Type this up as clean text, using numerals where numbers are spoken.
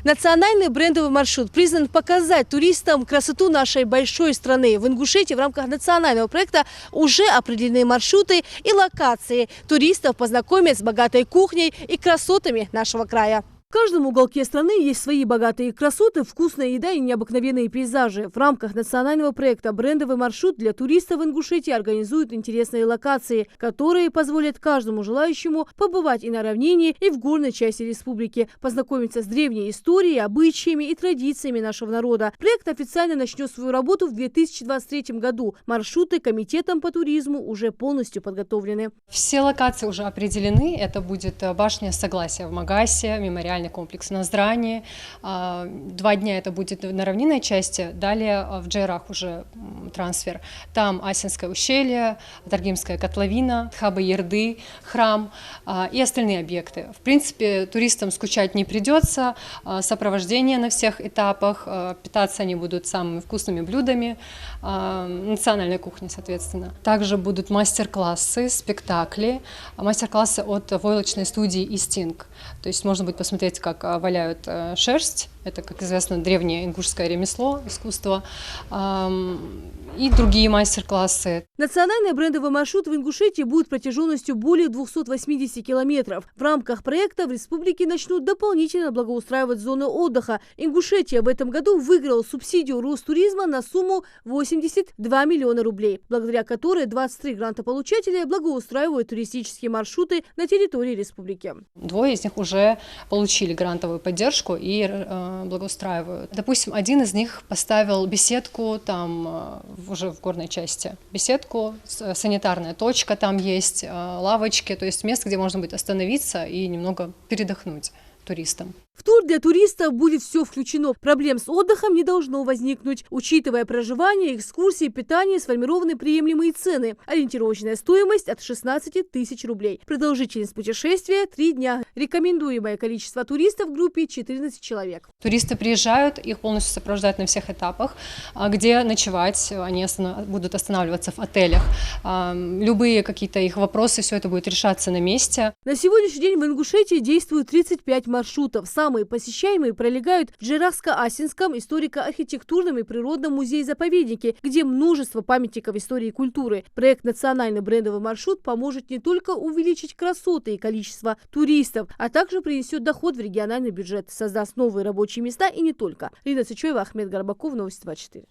Национальный брендовый маршрут призван показать туристам красоту нашей большой страны. В Ингушетии в рамках национального проекта уже определены маршруты и локации. Туристов познакомят с богатой кухней и красотами нашего края. В каждом уголке страны есть свои богатые красоты, вкусная еда и необыкновенные пейзажи. В рамках национального проекта «Брендовый маршрут» для туристов в Ингушетии организуют интересные локации, которые позволят каждому желающему побывать и на равнине, и в горной части республики, познакомиться с древней историей, обычаями и традициями нашего народа. Проект официально начнет свою работу в 2023 году. Маршруты комитетом по туризму уже полностью подготовлены. Все локации уже определены. Это будет башня Согласия в Магасе, мемориальный комплекс Наздрани. 2 дня это будет на равнинной части, далее в Джейрах уже трансфер. Там Асинское ущелье, Таргимская котловина, Тхаба-Ерды, храм и остальные объекты. В принципе, туристам скучать не придется, сопровождение на всех этапах, питаться они будут самыми вкусными блюдами, национальной кухни, соответственно. Также будут мастер-классы, спектакли, мастер-классы от войлочной студии «Истинг». То есть можно будет посмотреть, как валяют шерсть. Это, как известно, древнее ингушское ремесло, искусство. И другие мастер-классы. Национальный брендовый маршрут в Ингушетии будет протяженностью более 280 километров. В рамках проекта в республике начнут дополнительно благоустраивать зоны отдыха. Ингушетия в этом году выиграла субсидию Ростуризма на сумму 82 миллиона рублей, благодаря которой 23 грантополучателя благоустраивают туристические маршруты на территории республики. 2 из них уже получили грантовую поддержку и благоустраивают. Допустим, один из них поставил беседку там уже в горной части. Беседку, санитарная точка там есть, лавочки, то есть место, где можно будет остановиться и немного передохнуть туристам. В тур для туристов будет все включено. Проблем с отдыхом не должно возникнуть. Учитывая проживание, экскурсии, питание, сформированы приемлемые цены. Ориентировочная стоимость от 16 тысяч рублей. Продолжительность путешествия 3 дня. Рекомендуемое количество туристов в группе 14 человек. Туристы приезжают, их полностью сопровождают на всех этапах, где ночевать, они будут останавливаться в отелях. Любые какие-то их вопросы, все это будет решаться на месте. На сегодняшний день в Ингушетии действует 35 маршрутов. Самые посещаемые пролегают в Джейрахско-Асинском историко-архитектурном и природном музее-заповеднике, где множество памятников истории и культуры. Проект «Национальный брендовый маршрут» поможет не только увеличить красоты и количество туристов, а также принесет доход в региональный бюджет, создаст новые рабочие места и не только. Лина Сычева, Ахмед Горбаков, Новости 24.